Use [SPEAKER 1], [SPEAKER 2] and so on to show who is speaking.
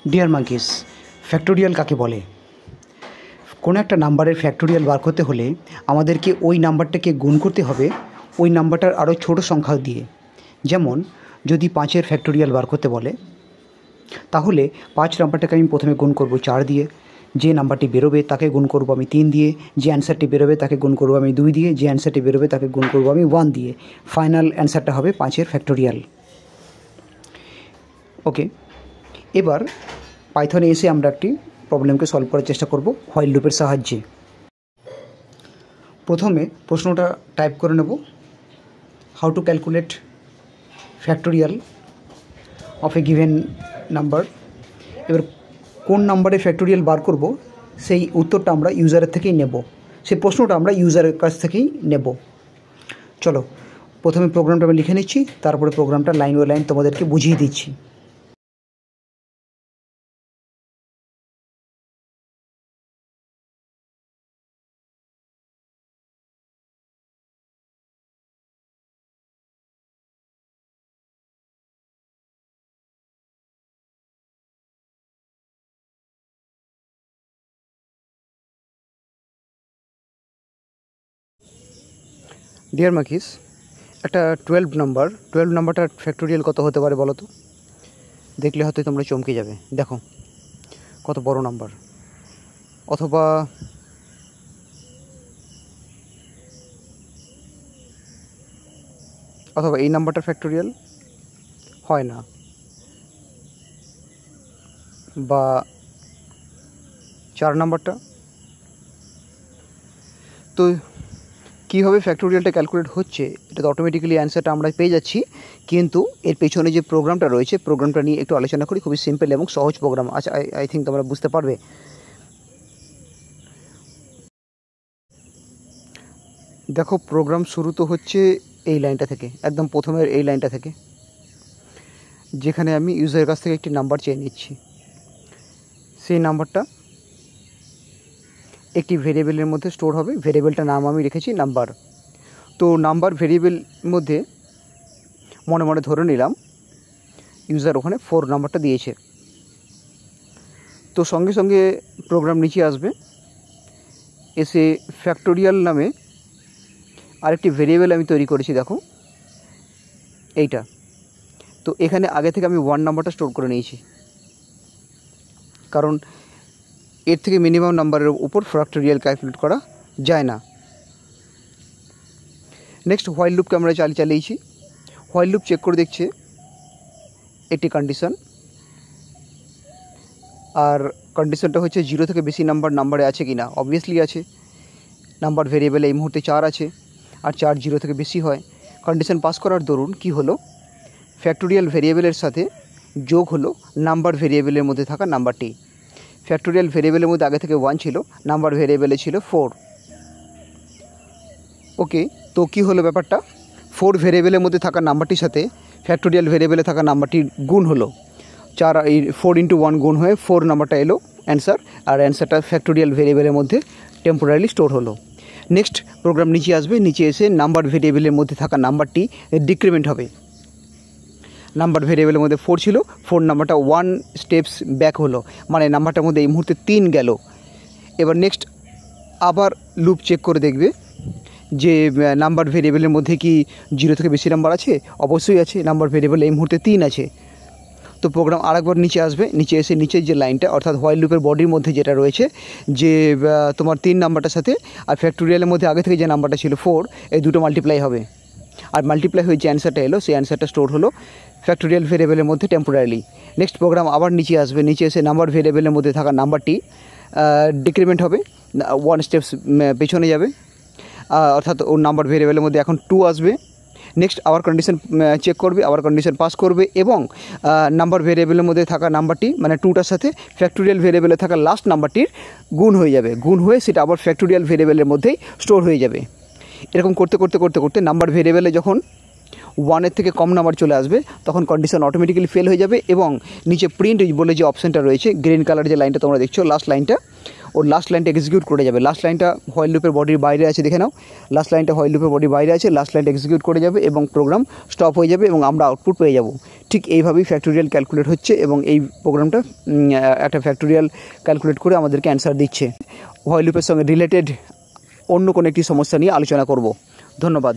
[SPEAKER 1] Deer monkeys, factorial কাকে বলে? কোনো একটা নাম্বারের ফ্যাক্টোরিয়াল বার করতে হলে আমাদেরকে ওই নাম্বারটাকে গুণ করতে হবে ওই নাম্বারটার আরও ছোটো সংখ্যা দিয়ে। যেমন যদি 5-এর ফ্যাক্টোরিয়াল বার করতে বলে, তাহলে 5 নাম্বারটাকে আমি প্রথমে গুণ করব 4 দিয়ে, যে নাম্বারটি বেরোবে তাকে গুণ করব আমি 3 দিয়ে, যে অ্যান্সারটি বেরোবে তাকে গুণ করব আমি 2 দিয়ে, যে অ্যান্সারটি বেরোবে তাকে গুণ করব আমি 1 দিয়ে। ফাইনাল অ্যান্সারটা হবে 5-এর ফ্যাক্টোরিয়াল। ওকে, এবার পাইথনে এসে আমরা একটি প্রবলেমকে সলভ করার চেষ্টা করব হোয়াইল লুপের সাহায্যে। প্রথমে প্রশ্নটা টাইপ করে নেব, how to calculate factorial of a given number. এবার কোন নাম্বারে ফ্যাক্টোরিয়াল বার করব সেই উত্তরটা আমরা ইউজারের থেকেই নেব, সেই প্রশ্নটা আমরা ইউজারের কাছ থেকেই নেব। চলো প্রথমে প্রোগ্রামটা আমি লিখে নিচ্ছি, তারপরে প্রোগ্রামটা লাইন বাই লাইন তোমাদেরকে বুঝিয়ে দিচ্ছি। ডিয়ার মাকিস, একটা 12 নাম্বারটার ফ্যাক্টোরিয়াল কত হতে পারে বলো তো? দেখলে হয়তো তোমরা চমকে যাবে। দেখো কত বড় নাম্বার। অথবা এই নাম্বারটার ফ্যাক্টোরিয়াল হয় না, বা 4 নাম্বারটা। তো কীভাবে ফ্যাক্টোরিয়ালটা ক্যালকুলেট হচ্ছে এটা তো অটোমেটিক্যালি অ্যান্সারটা আমরা পেয়ে যাচ্ছি, কিন্তু এর পেছনে যে প্রোগ্রামটা রয়েছে প্রোগ্রামটা নিয়ে একটু আলোচনা করি। খুবই সিম্পল এবং সহজ প্রোগ্রাম। আচ্ছা, আই থিঙ্ক তোমরা বুঝতে পারবে। দেখো প্রোগ্রাম শুরু তো হচ্ছে এই লাইনটা থেকে, একদম প্রথমের এই লাইনটা থেকে, যেখানে আমি ইউজারের কাছ থেকে একটি নাম্বার চেয়ে নিচ্ছি। সেই নাম্বারটা একটি ভেরিয়েবলের মধ্যে স্টোর হবে। ভেরিয়েবলটার নাম আমি রেখেছি নাম্বার। তো নাম্বার ভেরিয়েবল মধ্যে মনে মনে ধরে নিলাম ইউজার ওখানে 4 নাম্বারটা দিয়েছে। তো সঙ্গে সঙ্গে প্রোগ্রাম নিচে আসবে, এসে ফ্যাক্টোরিয়াল নামে আরেকটি ভেরিয়েবল আমি তৈরি করেছি। দেখো এইটা। তো এখানে আগে থেকে আমি 1 নাম্বারটা স্টোর করে নিয়েছি, কারণ এর থেকে মিনিমাম নাম্বারের উপর ফ্যাক্টোরিয়াল ক্যালকুলেট করা যায় না। নেক্সট হোয়াইল লুপকে আমরা চালিয়েছি। হোয়াইল লুপ চেক করে দেখছে একটি কন্ডিশন, আর কন্ডিশনটা হচ্ছে 0 থেকে বেশি নাম্বারে আছে কি না। অবভিয়াসলি আছে, নাম্বার ভেরিয়েবলে এই মুহূর্তে 4 আছে, আর 4 0 থেকে বেশি হয়। কন্ডিশন পাস করার দরুন কি হলো, ফ্যাক্টোরিয়াল ভেরিয়েবলের সাথে যোগ হলো নাম্বার ভেরিয়েবলের মধ্যে থাকা নাম্বারটি। ফ্যাক্টোরিয়াল ভেরিয়েবলের মধ্যে আগে থেকে 1 ছিল, নাম্বার ভেরিয়েবলে ছিল 4। ওকে, তো কী হলো ব্যাপারটা, 4 ভেরিয়েবলের মধ্যে থাকা নাম্বারটির সাথে ফ্যাক্টোরিয়াল ভেরিয়েবলে থাকা নাম্বারটির গুণ হলো। 4 × 1 গুণ হয়ে 4 নাম্বারটা এলো অ্যান্সার, আর অ্যান্সারটা ফ্যাক্টোরিয়াল ভেরিয়েবলের মধ্যে টেম্পোরারিলি স্টোর হলো। নেক্সট প্রোগ্রাম নিচে আসবে, নিচে এসে নাম্বার ভেরিয়েবলের মধ্যে থাকা নাম্বারটি ডিক্রিমেন্ট হবে। নাম্বার ভেরিয়েবলের মধ্যে 4 ছিল, 4 নাম্বারটা 1 স্টেপস ব্যাক হলো, মানে নাম্বারটার মধ্যে এই মুহূর্তে 3 গেল। এবার নেক্সট আবার লুপ চেক করে দেখবে যে নাম্বার ভেরিয়েবলের মধ্যে কি 0 থেকে বেশি নাম্বার আছে। অবশ্যই আছে, নাম্বার ভেরিয়েবল এই মুহূর্তে 3 আছে। তো প্রোগ্রাম আরেকবার নিচে আসবে, নিচে এসে নিচের যে লাইনটা অর্থাৎ হোয়াইল লুপের বডির মধ্যে যেটা রয়েছে, যে তোমার 3 নাম্বারটার সাথে আর ফ্যাক্টোরিয়ালের মধ্যে আগে থেকে যে নাম্বারটা ছিল 4, এই দুটো মাল্টিপ্লাই হবে, আর মাল্টিপ্লাই হয়ে যে অ্যান্সারটা এলো সেই অ্যান্সারটা স্টোর হলো ফ্যাক্টোরিয়াল ভেরিয়েবলের মধ্যে টেম্পোরারিলি। নেক্সট প্রোগ্রাম আবার নিচে আসবে, নিচে এসে নাম্বার ভেরিয়েবলের মধ্যে থাকা নাম্বারটি ডিক্রিমেন্ট হবে, 1 স্টেপস পেছনে যাবে, অর্থাৎ ওর নাম্বার ভেরিয়েবলের মধ্যে এখন 2 আসবে। নেক্সট আবার কন্ডিশন চেক করবে, আবার কন্ডিশন পাস করবে, এবং নাম্বার ভেরিয়েবলের মধ্যে থাকা নাম্বারটি মানে 2টার সাথে ফ্যাক্টোরিয়াল ভেরিয়েবলে থাকা লাস্ট নাম্বারটির গুণ হয়ে যাবে। গুণ হয়ে সেটা আবার ফ্যাক্টোরিয়াল ভেরিয়েবলের মধ্যেই স্টোর হয়ে যাবে। এরকম করতে করতে করতে করতে নাম্বার ভেরিয়েবলে যখন 1-এর থেকে কম নাম্বার চলে আসবে তখন কন্ডিশন অটোমেটিক্যালি ফেল হয়ে যাবে এবং নিচে প্রিন্ট বলে যে অপশানটা রয়েছে গ্রিন কালার যে লাইনটা তোমরা দেখছো লাস্ট লাইনটা, ওর লাস্ট লাইনটা এক্সিকিউট করে যাবে। লাস্ট লাইনটা হোয়াইল লুপের বডির বাইরে আছে, দেখে নাও লাস্ট লাইনটা হোয়াইল লুপের বডির বাইরে আছে, লাস্ট লাইনটা এক্সিকিউট করে যাবে এবং প্রোগ্রাম স্টপ হয়ে যাবে এবং আমরা আউটপুট পেয়ে যাব। ঠিক এইভাবেই ফ্যাক্টোরিয়াল ক্যালকুলেট হচ্ছে এবং এই প্রোগ্রামটা একটা ফ্যাক্টোরিয়াল ক্যালকুলেট করে আমাদেরকে অ্যান্সার দিচ্ছে। হোয়াইল লুপের সঙ্গে রিলেটেড অন্য কোনো একটি সমস্যা নিয়ে আলোচনা করব। ধন্যবাদ।